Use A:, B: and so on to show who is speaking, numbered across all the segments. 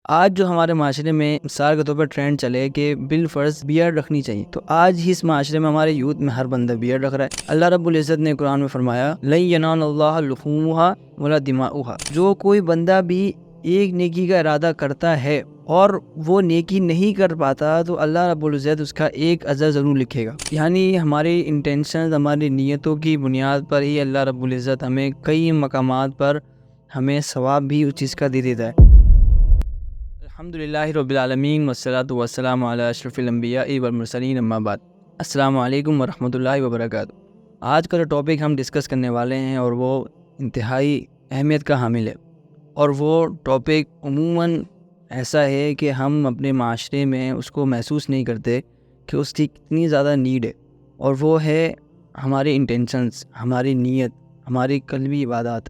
A: آج جو ہمارے معاشرے میں مثال کے طور پر ٹرینڈ چلے کہ بالفرض بیئرڈ رکھنی چاہیے، تو آج ہی اس معاشرے میں ہمارے یوتھ میں ہر بندہ بیئرڈ رکھ رہا ہے۔ اللہ رب العزت نے قرآن میں فرمایا لن ینال اللہ لحومها ولا دماؤها، جو کوئی بندہ بھی ایک نیکی کا ارادہ کرتا ہے اور وہ نیکی نہیں کر پاتا تو اللہ رب العزت اس کا ایک اجر ضرور لکھے گا۔ یعنی ہماری انٹینشنز، ہماری نیتوں کی بنیاد پر ہی اللہ رب العزت ہمیں کئی مقامات پر ہمیں ثواب بھی اس چیز کا دے دیتا ہے۔ الحمدللہ رب العالمین والصلاۃ والسلام علی اشرف الانبیاء والمرسلین، اما بعد۔ السلام علیکم ورحمۃ اللہ وبرکاتہ۔ آج کا جو ٹاپک ہم ڈسکس کرنے والے ہیں اور وہ انتہائی اہمیت کا حامل ہے، اور وہ ٹاپک عموماً ایسا ہے کہ ہم اپنے معاشرے میں اس کو محسوس نہیں کرتے کہ اس کی کتنی زیادہ نیڈ ہے، اور وہ ہے ہماری انٹینشنز، ہماری نیت، ہماری قلبی عبادات،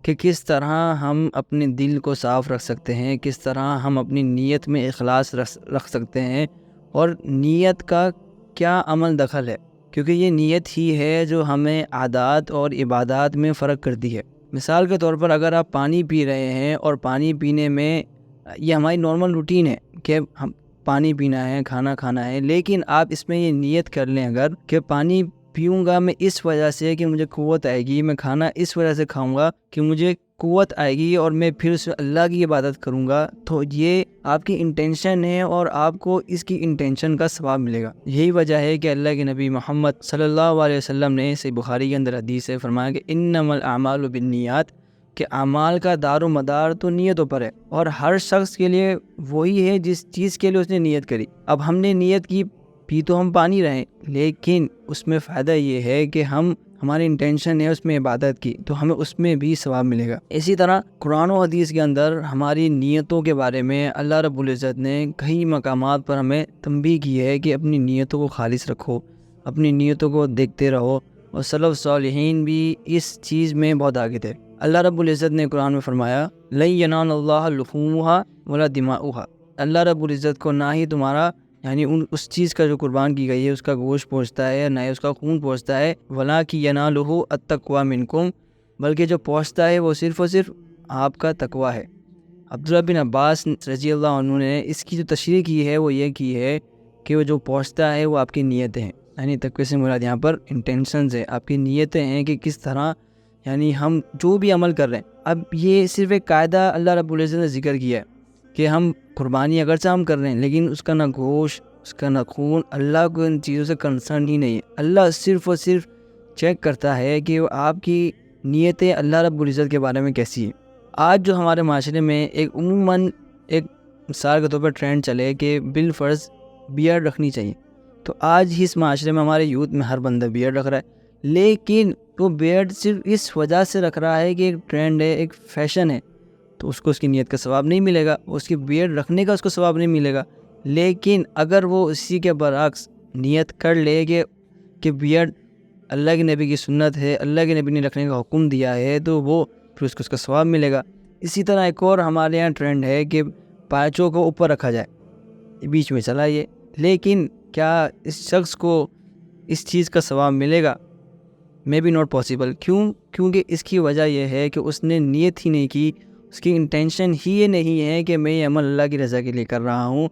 A: کہ کس طرح ہم اپنے دل کو صاف رکھ سکتے ہیں، کس طرح ہم اپنی نیت میں اخلاص رکھ سکتے ہیں، اور نیت کا کیا عمل دخل ہے، کیونکہ یہ نیت ہی ہے جو ہمیں عادات اور عبادات میں فرق کرتی ہے۔ مثال کے طور پر اگر آپ پانی پی رہے ہیں اور پانی پینے میں یہ ہماری نارمل روٹین ہے کہ ہم پانی پینا ہے، کھانا کھانا ہے، لیکن آپ اس میں یہ نیت کر لیں اگر کہ پانی پیوں گا میں اس وجہ سے کہ مجھے قوت آئے گی، میں کھانا اس وجہ سے کھاؤں گا کہ مجھے قوت آئے گی اور میں پھر اس میں اللہ کی عبادت کروں گا، تو یہ آپ کی انٹینشن ہے اور آپ کو اس کی انٹینشن کا ثواب ملے گا۔ یہی وجہ ہے کہ اللہ کے نبی محمد صلی اللہ علیہ وسلم نے صحیح بخاری کے اندر حدیث سے فرمایا کہ انما الاعمال بالنیات، کہ اعمال کا دار و مدار تو نیتوں پر ہے، اور ہر شخص کے لیے وہی ہے جس چیز کے لیے اس نے نیت کری۔ اب ہم نے نیت کی، پی تو ہم پانی رہیں، لیکن اس میں فائدہ یہ ہے کہ ہماری انٹینشن ہے اس میں عبادت کی، تو ہمیں اس میں بھی ثواب ملے گا۔ اسی طرح قرآن و حدیث کے اندر ہماری نیتوں کے بارے میں اللہ رب العزت نے کئی مقامات پر ہمیں تنبیہ کی ہے کہ اپنی نیتوں کو خالص رکھو، اپنی نیتوں کو دیکھتے رہو، اور سلف صالحین بھی اس چیز میں بہت آگے تھے۔ اللہ رب العزت نے قرآن میں فرمایا لن ینال اللہ لحومها ولا دماؤها، اللہ رب العزت کو نہ ہی تمہارا یعنی اس چیز کا جو قربان کی گئی ہے اس کا گوشت پہنچتا ہے، نہ ہی اس کا خون پہنچتا ہے، وَلَٰكِن يَنَالُهُ التَّقْوَىٰ مِنْكُمْ، بلکہ جو پہنچتا ہے وہ صرف اور صرف آپ کا تقویٰ ہے۔ عبداللہ بن عباس رضی اللہ عنہ نے اس کی جو تشریح کی ہے وہ یہ کی ہے کہ وہ جو پہنچتا ہے وہ آپ کی نیتیں ہیں، یعنی تقوی سے مراد یہاں پر انٹینشنز ہے، آپ کی نیتیں ہیں کہ کس طرح یعنی ہم جو بھی عمل کر رہے ہیں۔ اب یہ صرف ایک قاعدہ اللہ رب العزت نے ذکر کیا ہے کہ ہم قربانی اگرچہ ہم کر رہے ہیں لیکن اس کا نہ گوشت، اس کا نہ خون، اللہ کو ان چیزوں سے کنسرن ہی نہیں ہے۔ اللہ صرف اور صرف چیک کرتا ہے کہ آپ کی نیتیں اللہ رب العزت کے بارے میں کیسی ہیں۔ آج جو ہمارے معاشرے میں عموماً ایک مثال کے طور پر ٹرینڈ چلے کہ بالفرض بیئرڈ رکھنی چاہیے، تو آج ہی اس معاشرے میں ہمارے یوتھ میں ہر بندہ بیئرڈ رکھ رہا ہے، لیکن وہ بیئرڈ صرف اس وجہ سے رکھ رہا ہے کہ ایک ٹرینڈ ہے، ایک فیشن ہے، تو اس کو اس کی نیت کا ثواب نہیں ملے گا، اس کی بیئرڈ رکھنے کا اس کو ثواب نہیں ملے گا۔ لیکن اگر وہ اسی کے برعکس نیت کر لے کہ بیئرڈ اللہ کے نبی کی سنت ہے، اللہ کے نبی نے رکھنے کا حکم دیا ہے، تو وہ پھر اس کو اس کا ثواب ملے گا۔ اسی طرح ایک اور ہمارے یہاں ٹرینڈ ہے کہ پائچوں کو اوپر رکھا جائے، بیچ میں چلا یہ، لیکن کیا اس شخص کو اس چیز کا ثواب ملے گا؟ May be not possible. کیونکہ اس کی وجہ یہ ہے کہ اس نے نیت ہی نہیں کی، اس کی انٹینشن ہی یہ نہیں ہے کہ میں یہ عمل اللہ کی رضا کے لیے کر رہا ہوں،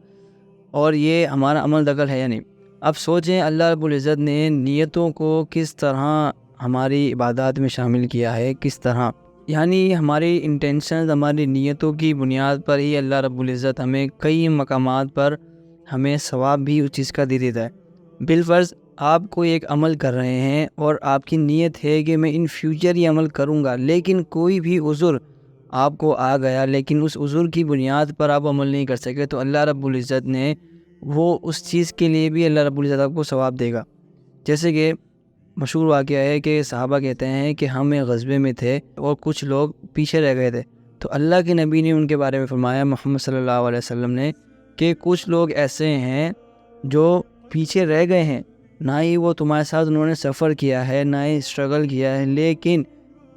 A: اور یہ ہمارا عمل دخل ہے یا نہیں۔ اب سوچیں اللہ رب العزت نے نیتوں کو کس طرح ہماری عبادات میں شامل کیا ہے، کس طرح یعنی ہماری انٹینشنز، ہماری نیتوں کی بنیاد پر ہی اللہ رب العزت ہمیں کئی مقامات پر ہمیں ثواب بھی اس چیز کا دے دیتا ہے۔ بالفرض آپ کوئی ایک عمل کر رہے ہیں اور آپ کی نیت ہے کہ میں ان فیوچر یہ عمل کروں گا، لیکن کوئی بھی عذر آپ کو آ گیا، لیکن اس عذر کی بنیاد پر آپ عمل نہیں کر سکے، تو اللہ رب العزت نے وہ اس چیز کے لیے بھی اللہ رب العزت آپ کو ثواب دے گا۔ جیسے کہ مشہور واقعہ ہے کہ صحابہ کہتے ہیں کہ ہم ایک غزوے میں تھے اور کچھ لوگ پیچھے رہ گئے تھے، تو اللہ کے نبی نے ان کے بارے میں فرمایا، محمد صلی اللہ علیہ وسلم نے، کہ کچھ لوگ ایسے ہیں جو پیچھے رہ گئے ہیں، نہ ہی وہ تمہارے ساتھ انہوں نے سفر کیا ہے، نہ ہی اسٹرگل کیا ہے، لیکن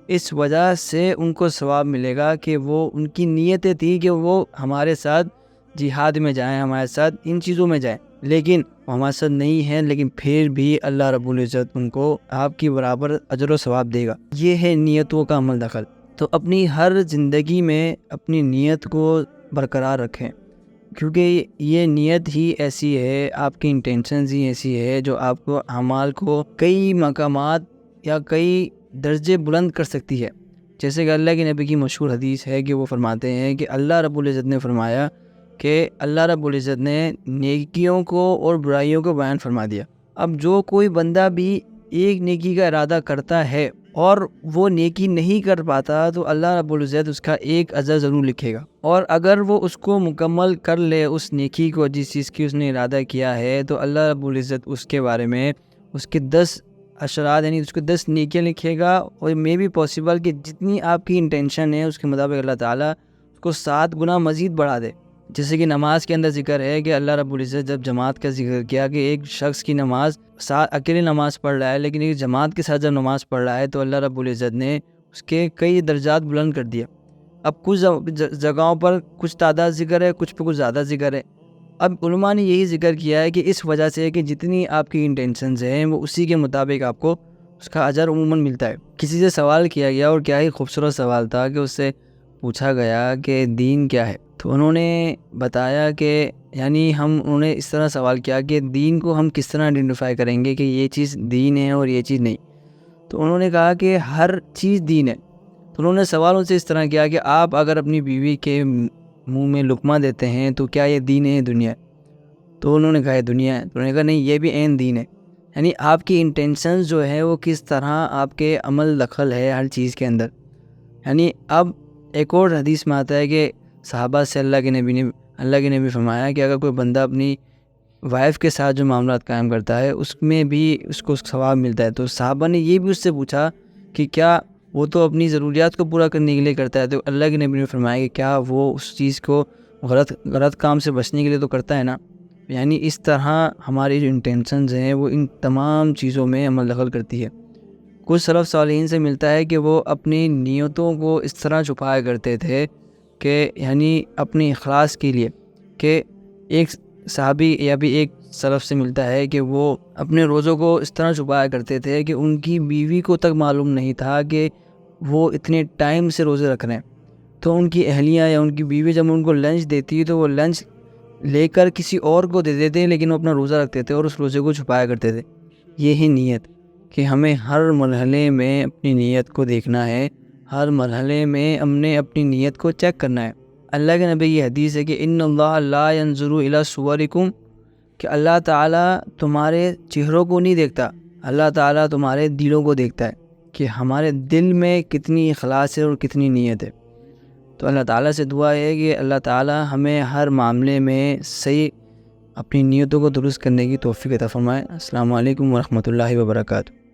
A: اس وجہ سے ان کو ثواب ملے گا کہ وہ ان کی نیتیں تھی کہ وہ ہمارے ساتھ جہاد میں جائیں، ہمارے ساتھ ان چیزوں میں جائیں، لیکن وہ ہمارے ساتھ نہیں ہیں، لیکن پھر بھی اللہ رب العزت ان کو آپ کی برابر اجر و ثواب دے گا۔ یہ ہے نیتوں کا عمل دخل۔ تو اپنی ہر زندگی میں اپنی نیت کو برقرار رکھیں، کیونکہ یہ نیت ہی ایسی ہے، آپ کی انٹینشنز ہی ایسی ہے جو آپ کو اعمال کو کئی مقامات یا کئی درجے بلند کر سکتی ہے۔ جیسے کہ اللہ کے نبی کی مشہور حدیث ہے کہ وہ فرماتے ہیں کہ اللہ رب العزت نے فرمایا کہ اللہ رب العزت نے نیکیوں کو اور برائیوں کو بیان فرما دیا۔ اب جو کوئی بندہ بھی ایک نیکی کا ارادہ کرتا ہے اور وہ نیکی نہیں کر پاتا تو اللہ رب العزت اس کا ایک اجر ضرور لکھے گا، اور اگر وہ اس کو مکمل کر لے اس نیکی کو جس چیز کی اس نے ارادہ کیا ہے تو اللہ رب العزت اس کے بارے میں اس کے 10 اشرات یعنی اس کو 10 نیکیاں لکھے گا، اور میں بھی پاسبل کہ جتنی آپ کی انٹینشن ہے اس کے مطابق اللہ تعالیٰ اس کو 7 گنا مزید بڑھا دے۔ جیسے کہ نماز کے اندر ذکر ہے کہ اللہ رب العزت جب جماعت کا ذکر کیا کہ ایک شخص کی نماز اکیلے نماز پڑھ رہا ہے لیکن ایک جماعت کے ساتھ جب نماز پڑھ رہا ہے تو اللہ رب العزت نے اس کے کئی درجات بلند کر دیا۔ اب کچھ جگہوں پر کچھ تعداد ذکر ہے، کچھ پہ کچھ زیادہ ذکر ہے۔ اب علماء نے یہی ذکر کیا ہے کہ اس وجہ سے کہ جتنی آپ کی انٹینشنز ہیں وہ اسی کے مطابق آپ کو اس کا اجر عموماً ملتا ہے۔ کسی سے سوال کیا گیا اور کیا ہی خوبصورت سوال تھا کہ اس سے پوچھا گیا کہ دین کیا ہے، تو انہوں نے بتایا کہ انہوں نے اس طرح سوال کیا کہ دین کو ہم کس طرح آئیڈینٹیفائی کریں گے کہ یہ چیز دین ہے اور یہ چیز نہیں، تو انہوں نے کہا کہ ہر چیز دین ہے۔ تو انہوں نے سوال ان سے اس طرح کیا کہ آپ اگر اپنی بیوی کے منہ میں لقمہ دیتے ہیں تو کیا یہ دین ہے دنیا ہے؟ تو انہوں نے کہا یہ دنیا ہے۔ تو انہوں نے کہا نہیں، یہ بھی عین دین ہے۔ یعنی آپ کی انٹینشنز جو ہے وہ کس طرح آپ کے عمل دخل ہے ہر چیز کے اندر۔ یعنی اب ایک اور حدیث میں آتا ہے کہ صحابہ سے اللہ کے نبی فرمایا کہ اگر کوئی بندہ اپنی وائف کے ساتھ جو معاملات قائم کرتا ہے اس میں بھی اس کو ثواب ملتا ہے، تو صحابہ نے یہ بھی اس سے پوچھا کہ کیا وہ تو اپنی ضروریات کو پورا کرنے کے لیے کرتا ہے، تو اللہ کے نبی نے فرمایا کہ کیا وہ اس چیز کو غلط کام سے بچنے کے لیے تو کرتا ہے نا۔ یعنی اس طرح ہماری جو انٹینشنز ہیں وہ ان تمام چیزوں میں عمل دخل کرتی ہے۔ کچھ سلف صالحین سے ملتا ہے کہ وہ اپنی نیتوں کو اس طرح چھپایا کرتے تھے کہ اپنی اخلاص کے لیے، کہ ایک صحابی یا بھی ایک سلف سے ملتا ہے کہ وہ اپنے روزوں کو اس طرح چھپایا کرتے تھے کہ ان کی بیوی کو تک معلوم نہیں تھا کہ وہ اتنے ٹائم سے روزے رکھ رہے ہیں، تو ان کی اہلیہ یا ان کی بیوی جب ان کو لنچ دیتی تو وہ لنچ لے کر کسی اور کو دے دیتے لیکن وہ اپنا روزہ رکھتے تھے اور اس روزے کو چھپایا کرتے تھے۔ یہی نیت کہ ہمیں ہر مرحلے میں اپنی نیت کو دیکھنا ہے، ہر مرحلے میں ہم نے اپنی نیت کو چیک کرنا ہے۔ اللہ کے نبی کی حدیث ہے کہ ان اللہ لا ينظر الى صورکم، کہ اللہ تعالیٰ تمہارے چہروں کو نہیں دیکھتا، اللہ تعالیٰ تمہارے دلوں کو دیکھتا ہے کہ ہمارے دل میں کتنی اخلاص ہے اور کتنی نیت ہے۔ تو اللہ تعالیٰ سے دعا ہے کہ اللہ تعالیٰ ہمیں ہر معاملے میں صحیح اپنی نیتوں کو درست کرنے کی توفیق عطا فرمائے۔ السلام علیکم ورحمۃ اللہ وبرکاتہ۔